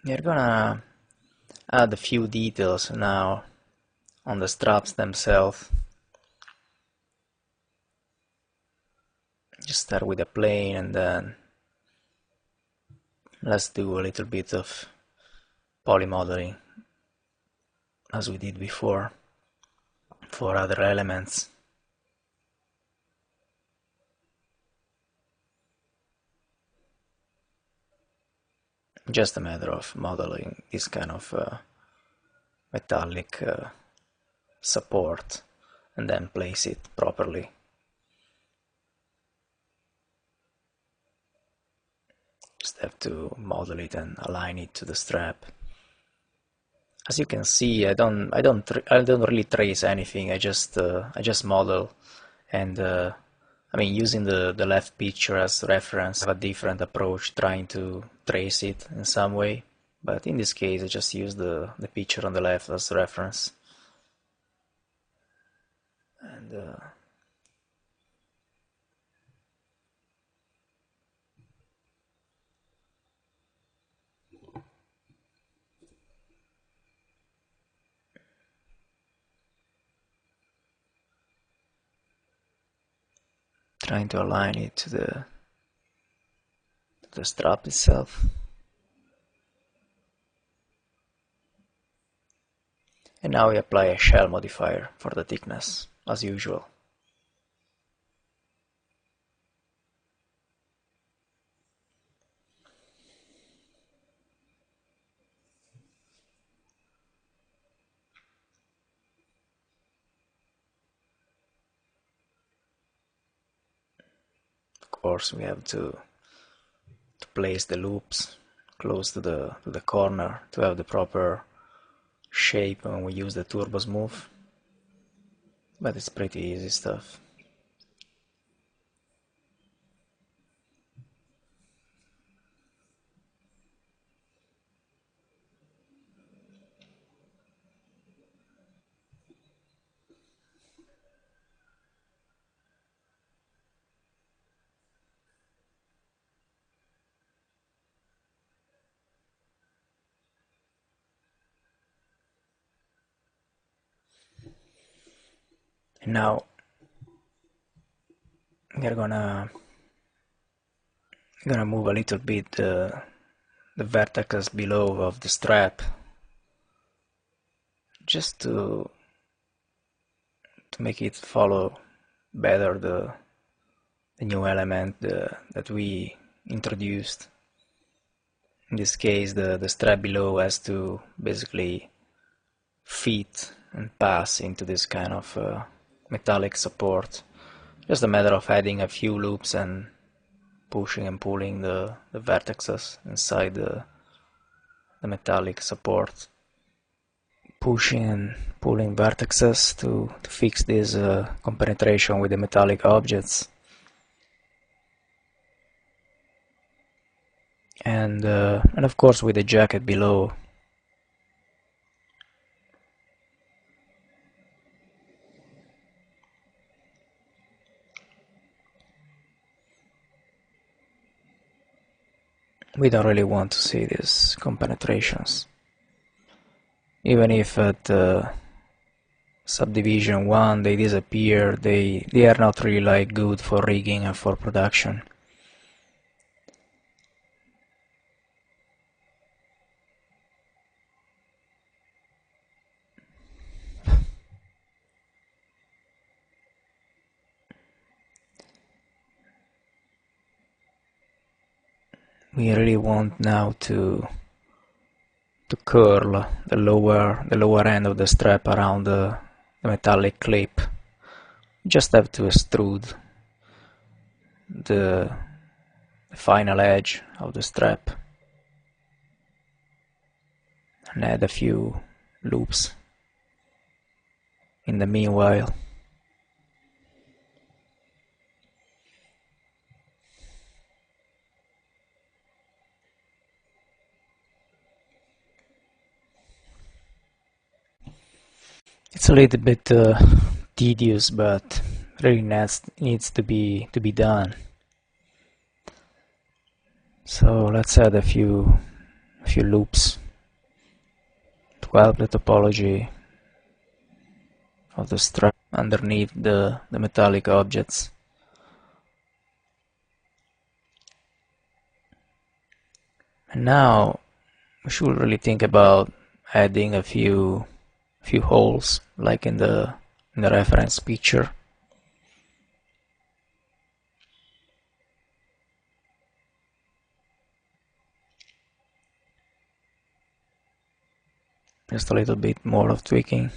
We're gonna add a few details now on the straps themselves. Just start with a plane and then let's do a little bit of poly modeling as we did before for other elements. Just a matter of modeling this kind of metallic support and then place it properly. Just have to model it and align it to the strap. As you can see, I don't really trace anything. I just model, and I mean, using the left picture as reference, I have a different approach trying to trace it in some way. But in this case, I just use the picture on the left as reference. And trying to align it to the strap itself. And now we apply a shell modifier for the thickness, as usual. Of course, we have to place the loops close to the corner to have the proper shape when we use the turbo smooth, but it's pretty easy stuff. And now we're gonna move a little bit the vertices below of the strap, just to make it follow better the new element that we introduced. In this case, the strap below has to basically fit and pass into this kind of metallic support. Just a matter of adding a few loops and pushing and pulling the vertices inside the metallic support. Pushing and pulling vertices to fix this compenetration with the metallic objects. And of course with the jacket below. We don't really want to see these compenetrations. Even if at subdivision 1 they disappear, they are not really like good for rigging and for production. We really want now to curl the lower end of the strap around the metallic clip. Just have to extrude the final edge of the strap and add a few loops in the meanwhile. It's a little bit tedious, but really needs to be done. So let's add a few a few loops to help the topology of the strap underneath the metallic objects. And now we should really think about adding a few holes like in the reference picture. Just a little bit more of tweaking.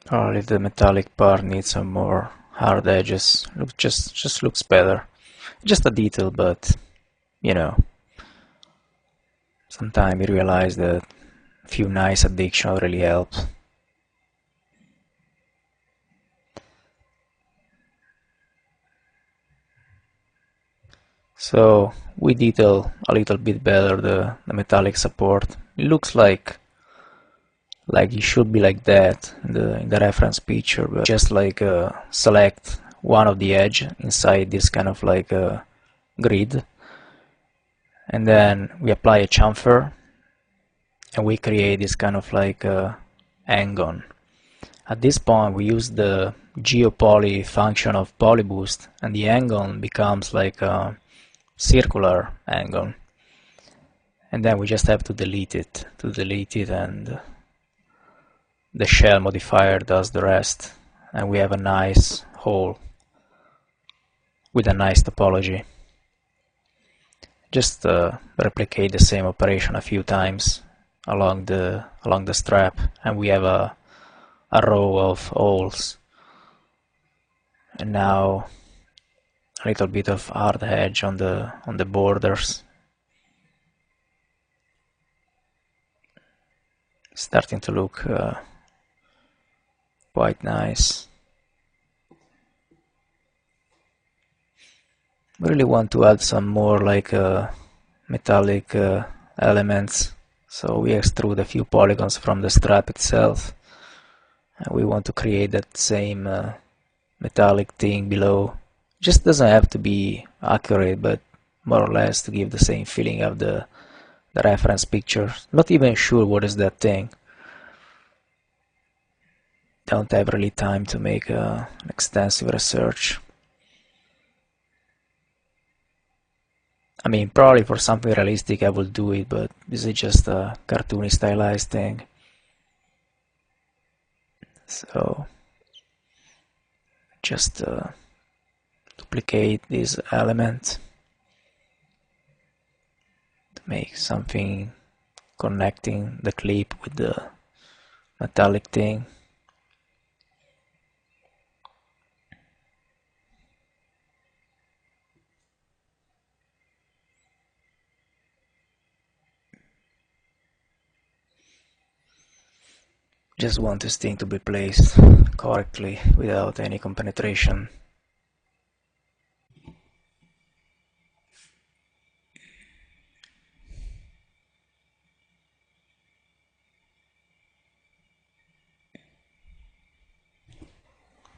Probably the metallic part needs some more hard edges. Just looks better. Just a detail, but you know, sometimes you realize that a few nice additions really help. So we detail a little bit better the metallic support. It looks like it should be like that in the reference picture, but just like select one of the edge inside this kind of like grid, and then we apply a chamfer and we create this kind of like hang-on. At this point we use the geopoly function of polyboost, and the hang-on becomes like a circular hang-on, and then we just have to delete it and the shell modifier does the rest, and we have a nice hole with a nice topology. Just replicate the same operation a few times along the strap, and we have a row of holes. And now a little bit of hard edge on the borders. Starting to look quite nice. We really want to add some more like metallic elements, so we extrude a few polygons from the strap itself, and we want to create that same metallic thing below. Just doesn't have to be accurate, but more or less to give the same feeling of the reference picture. Not even sure what is that thing. Don't have really time to make an extensive research. I mean, probably for something realistic I will do it, but this is just a cartoony stylized thing. So just duplicate this element to make something connecting the clip with the metallic thing. Just want this thing to be placed correctly without any compenetration.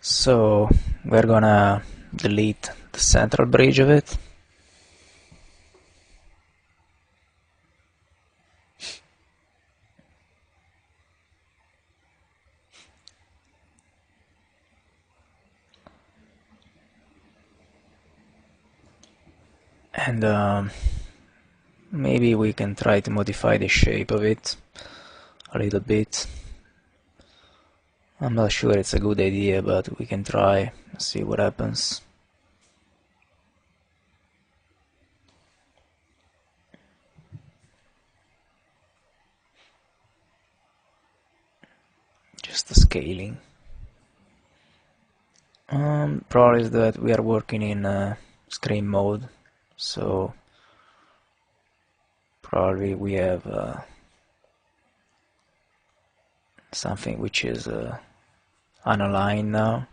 So we're gonna delete the central bridge of it. And maybe we can try to modify the shape of it a little bit. I'm not sure it's a good idea, but we can try, see what happens. Just the scaling. Problem is that we are working in screen mode, so probably we have something which is unaligned now.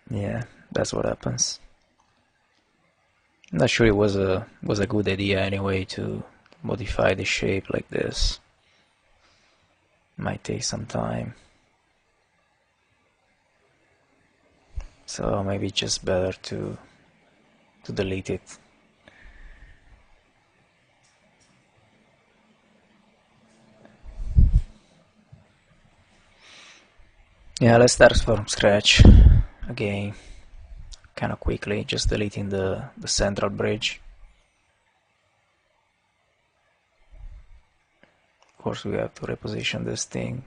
Yeah, that's what happens. I'm not sure it was a good idea anyway to modify the shape like this. Might take some time. So maybe just better to delete it. Yeah, let's start from scratch again, kind of quickly, just deleting the central bridge. Of course, we have to reposition this thing.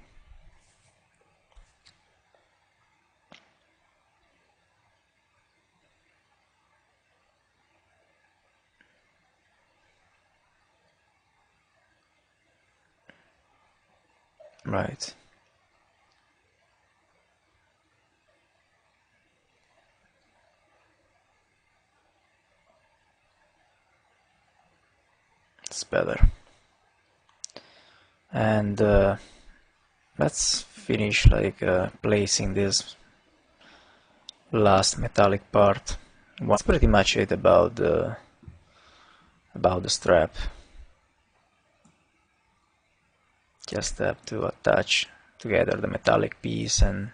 Right. It's better. And let's finish like placing this last metallic part. That's pretty much it about the strap. Just have to attach together the metallic piece and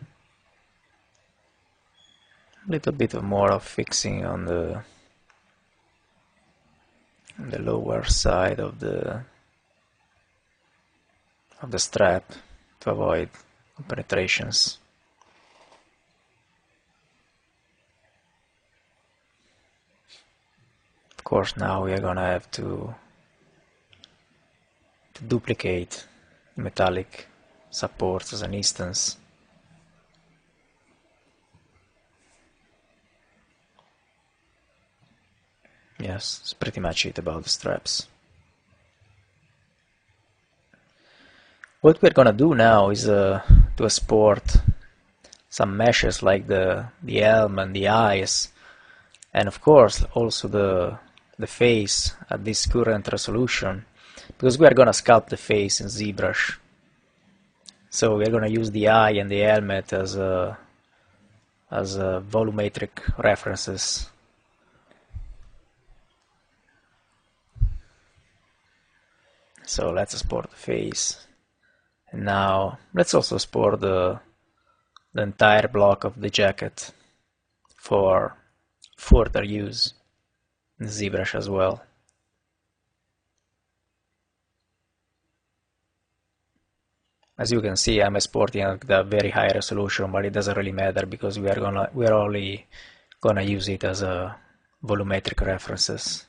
a little bit more of fixing on the lower side of the strap to avoid penetrations. Of course, now we are gonna have to duplicate metallic supports as an instance. Yes, it's pretty much it about the straps. What we're gonna do now is to export some meshes like the helm and the eyes, and of course also the face at this current resolution, because we are gonna sculpt the face in ZBrush. So we are gonna use the eye and the helmet as volumetric references. So let's export the face. And now let's also export the entire block of the jacket for further use in ZBrush as well. As you can see, I'm exporting at the very high resolution, but it doesn't really matter because we are only gonna use it as a volumetric references.